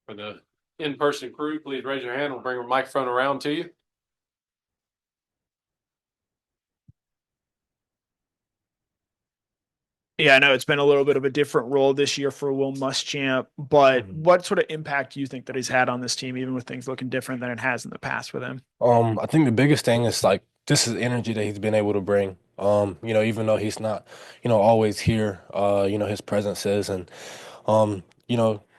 For the in-person crew, please raise your hand. We'll bring a microphone around to you. Yeah, I know it's been a little bit of a different role this year for Will Muschamp, but what sort of impact do you think that he's had on this team, even with things looking different than it has in the past with him? I think the biggest thing is like just his energy that he's been able to bring. Even though he's not, always here, his presence is, and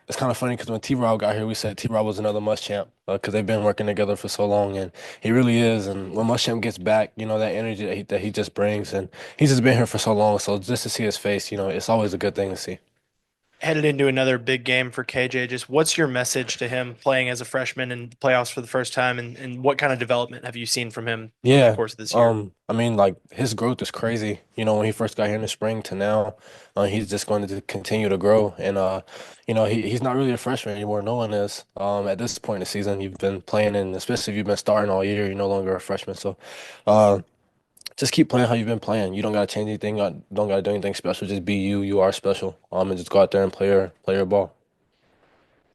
it's kind of funny because when T-Rob got here, we said T-Rob was another Muschamp because they've been working together for so long, and he really is. And when Muschamp gets back, that energy that he just brings, and he's just been here for so long, so just to see his face, it's always a good thing to see. Headed into another big game for KJ. Just what's your message to him playing as a freshman in playoffs for the first time, and what kind of development have you seen from him over the Yeah. course of this year? I mean, like his growth is crazy. When he first got here in the spring to now, he's just going to continue to grow. And he's not really a freshman anymore. No one is. At this point in the season, you've been playing, and especially if you've been starting all year, you're no longer a freshman. So, uh, just keep playing how you've been playing. You don't gotta change anything. Don't gotta do anything special. Just be you. You are special. And just go out there and play your ball.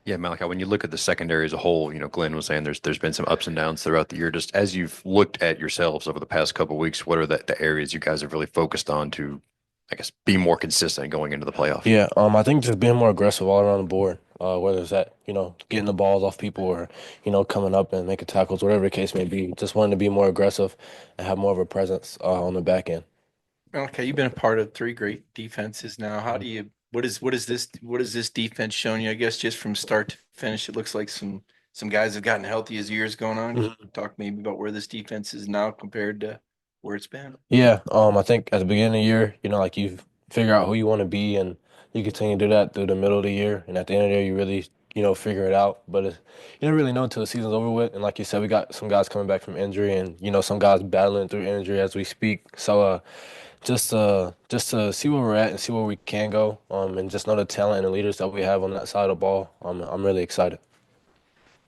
Yeah, Malachi, when you look at the secondary as a whole, Glenn was saying there's been some ups and downs throughout the year. Just as you've looked at yourselves over the past couple of weeks, what are the areas you guys have really focused on to, I guess, be more consistent going into the playoffs? Yeah, I think just being more aggressive all around the board, whether it's that, getting the balls off people or, coming up and making tackles, whatever the case may be, just wanting to be more aggressive and have more of a presence on the back end. Okay, you've been a part of three great defenses now. What is this defense showing you? I guess just from start to finish, it looks like some guys have gotten healthy as years going on. Can you talk maybe about where this defense is now compared to where it's been? Yeah, I think at the beginning of the year, like you figure out who you want to be and you continue to do that through the middle of the year. And at the end of the year, you really, figure it out. But you don't really know until the season's over with. And like you said, we got some guys coming back from injury and, some guys battling through injury as we speak. So, just to see where we're at and see where we can go, and just know the talent and the leaders that we have on that side of the ball. I'm really excited.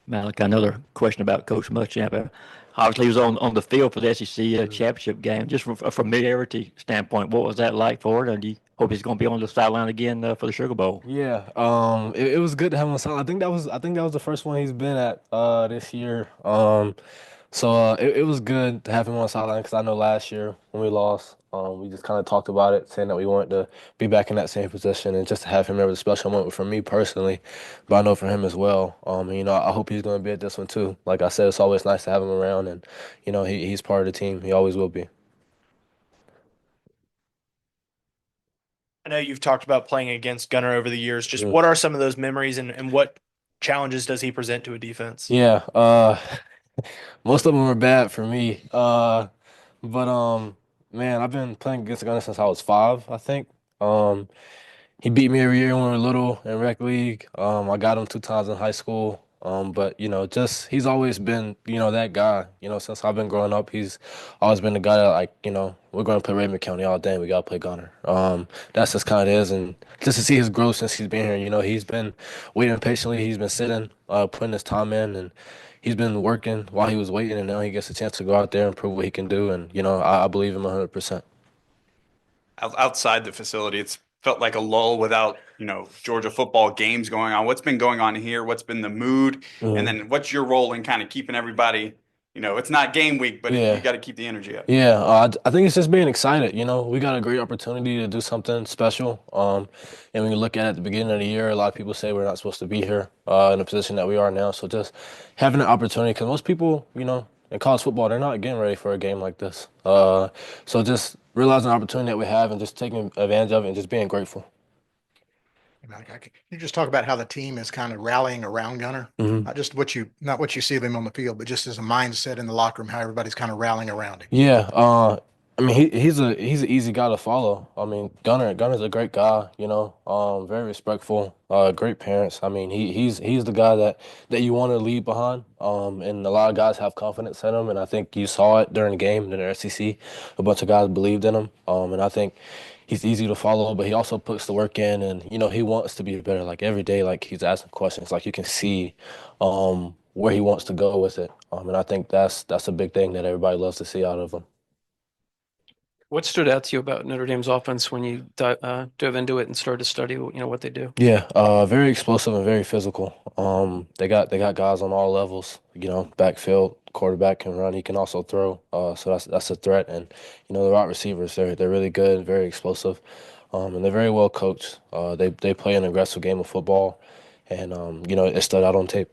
Malak, another question about Coach Muschamp. Obviously, he was on the field for the SEC championship game. Just from a familiarity standpoint, what was that like for it? And do you hope he's going to be on the sideline again for the Sugar Bowl? Yeah, it was good to have him on side. I think that was the first one he's been at this year. So it was good to have him on the sideline because I know last year when we lost, we just kind of talked about it, saying that we wanted to be back in that same position, and just to have him there was a special moment for me personally, but I know for him as well. I hope he's going to be at this one too. Like I said, it's always nice to have him around, and he's part of the team. He always will be. I know you've talked about playing against Gunner over the years. Just Mhm. what are some of those memories, and what challenges does he present to a defense? Yeah, most of them were bad for me. But man, I've been playing against Gunner since I was 5, I think. Um, he beat me every year when we were little in rec league. I got him 2 times in high school. But just he's always been, that guy. Since I've been growing up, he's always been the guy that like, we're going to play Raymond County all day. We got to play Gunner. That's just kind of is, and just to see his growth since he's been here. He's been waiting patiently. He's been sitting, putting his time in, and he's been working while he was waiting, and now he gets a chance to go out there and prove what he can do. And I believe him 100%. Outside the facility, it's felt like a lull without, Georgia football games going on. What's been going on here? What's been the mood? And then what's your role in kind of keeping everybody, it's not game week, but you Yeah. got to keep the energy up. Yeah, I think it's just being excited. We got a great opportunity to do something special. And when you look at it at the beginning of the year, a lot of people say we're not supposed to be here in the position that we are now. So just having an opportunity, because most people, in college football, they're not getting ready for a game like this. So just realizing the opportunity that we have and just taking advantage of it and just being grateful. Can you just talk about how the team is kind of rallying around Gunner? Mhm. Not what you see them on the field, but just as a mindset in the locker room, how everybody's kind of rallying around him. Yeah, I mean he's an easy guy to follow. I mean Gunner's a great guy, very respectful, great parents. I mean he's the guy that you want to lead behind. And a lot of guys have confidence in him, and I think you saw it during the game in the SEC. A bunch of guys believed in him. And I think he's easy to follow, but he also puts the work in, and he wants to be better. Like every day, like he's asking questions. Like you can see where he wants to go with it. And I think that's a big thing that everybody loves to see out of him. What stood out to you about Notre Dame's offense when you dove into it and started to study, what they do? Yeah, very explosive and very physical. They got guys on all levels. Backfield, quarterback can run, he can also throw. So that's a threat. And the wide receivers, they're really good, very explosive, and they're very well coached. They play an aggressive game of football, and it stood out on tape.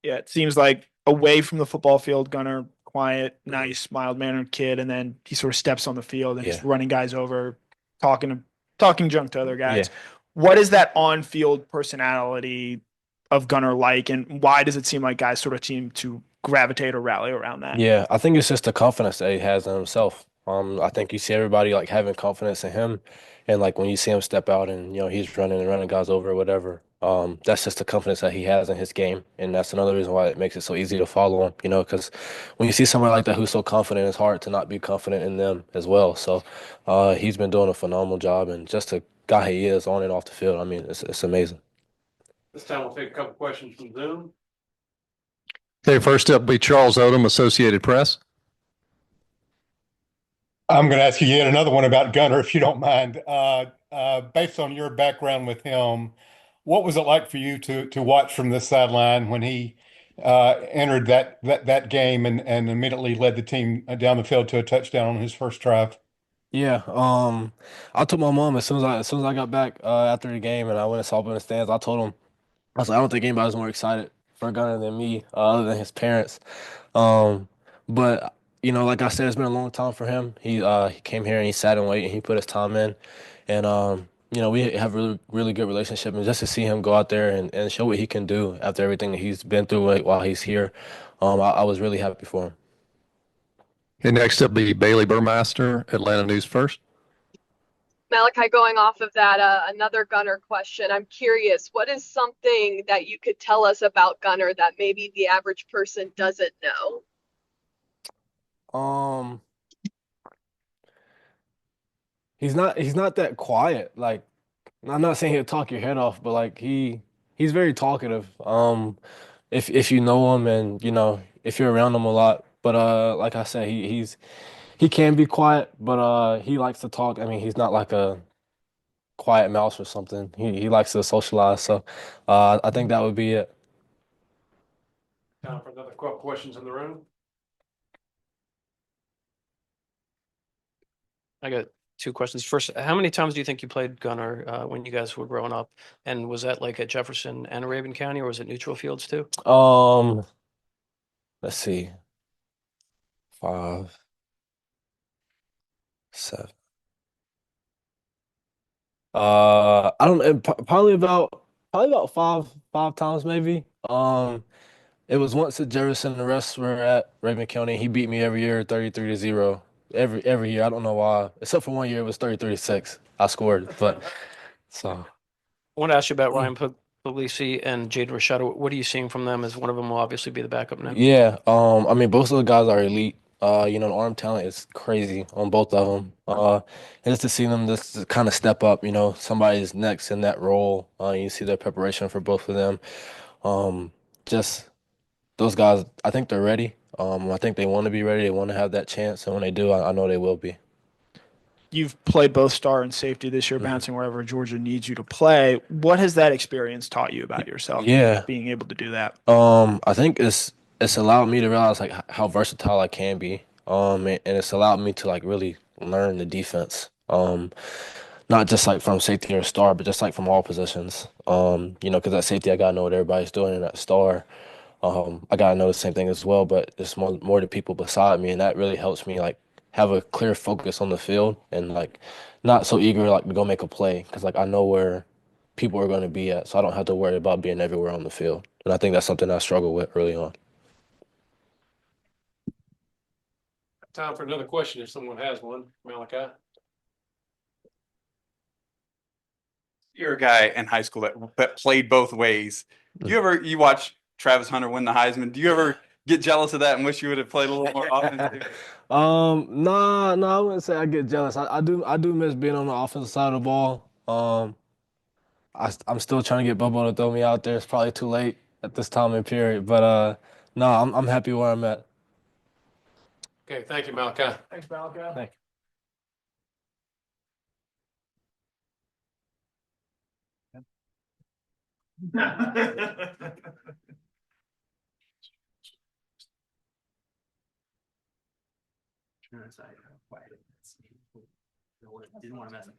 Yeah, it seems like away from the football field, Gunner, quiet, nice, mild-mannered kid, and then he sort of steps on the field and he's Yeah. running guys over, talking junk to other guys. Yeah. What is that on-field personality of Gunner like, and why does it seem like guys sort of seem to gravitate or rally around that? Yeah, I think it's just the confidence that he has in himself. I think you see everybody like having confidence in him, and like when you see him step out and he's running and running guys over or whatever. That's just the confidence that he has in his game, and that's another reason why it makes it so easy to follow him. Because when you see somebody like that who's so confident, it's hard to not be confident in them as well. So, he's been doing a phenomenal job, and just the guy he is on and off the field. I mean, it's amazing. This time we'll take a couple questions from Zoom. Okay, first up will be Charles Odom, Associated Press. I'm going to ask you yet another one about Gunner, if you don't mind. Based on your background with him, what was it like for you to watch from the sideline when he entered that game and immediately led the team down the field to a touchdown on his first drive? Yeah, I told my mom as soon as I got back after the game and I went and saw him in the stands. I told him, I was like, I don't think anybody's more excited for Gunner than me, other than his parents. But like I said, it's been a long time for him. He came here and he sat and waited and he put his time in, and we have a really really good relationship. And just to see him go out there and show what he can do after everything that he's been through while he's here, I was really happy for him. Okay, next up will be Bailey Burmaster, Atlanta News First. Malaki, going off of that, another Gunner question. I'm curious, what is something that you could tell us about Gunner that maybe the average person doesn't know? He's not that quiet. Like, I'm not saying he'll talk your head off, but like he's very talkative. If you know him and if you're around him a lot. But like I said, he can be quiet, but he likes to talk. I mean, he's not like a quiet mouse or something. He likes to socialize. So I think that would be it. Time for another couple questions in the room. I got two questions. First, how many times do you think you played Gunner when you guys were growing up? And was that like at Jefferson and Arabian County, or was it neutral fields too? Let's see. 5, 7. I don't know, probably about five times maybe. It was once at Jefferson, the rest were at Raven County. He beat me every year, 33-0. Every year. I don't know why. Except for one year it was 33-6. I scored, but so I want to ask you about Ryan Puglisi and Jaden Rashad. What are you seeing from them, as one of them will obviously be the backup now? yeah. I mean, both of the guys are elite. The arm talent is crazy on both of them. And just to see them just kind of step up, somebody's next in that role. You see their preparation for both of them. Just those guys, I think they're ready. I think they want to be ready. They want to have that chance, and when they do, I know they will be. You've played both star and safety this year, bouncing wherever Georgia needs you to play. What has that experience taught you about yourself? Yeah. Being able to do that. I think it's allowed me to realize like how versatile I can be. And it's allowed me to like really learn the defense. Not just like from safety or star, but just like from all positions. Because at safety I gotta know what everybody's doing, and at star, I gotta know the same thing as well. But there's more to people beside me, and that really helps me like have a clear focus on the field and like not so eager like to go make a play, because like I know where people are going to be at, so I don't have to worry about being everywhere on the field. And I think that's something I struggle with early on. Time for another question if someone has one. Malaki. You're a guy in high school that played both ways. You watch Travis Hunter win the Heisman? Do you ever get jealous of that and wish you would have played a little more offense? Nah, I wouldn't say I get jealous. I do miss being on the offensive side of the ball. I'm still trying to get Bobo to throw me out there. It's probably too late at this time and period, but No, I'm happy where I'm at. Okay, thank you, Malachi. Thanks, Malachi. Thank you. Didn't want to mess up.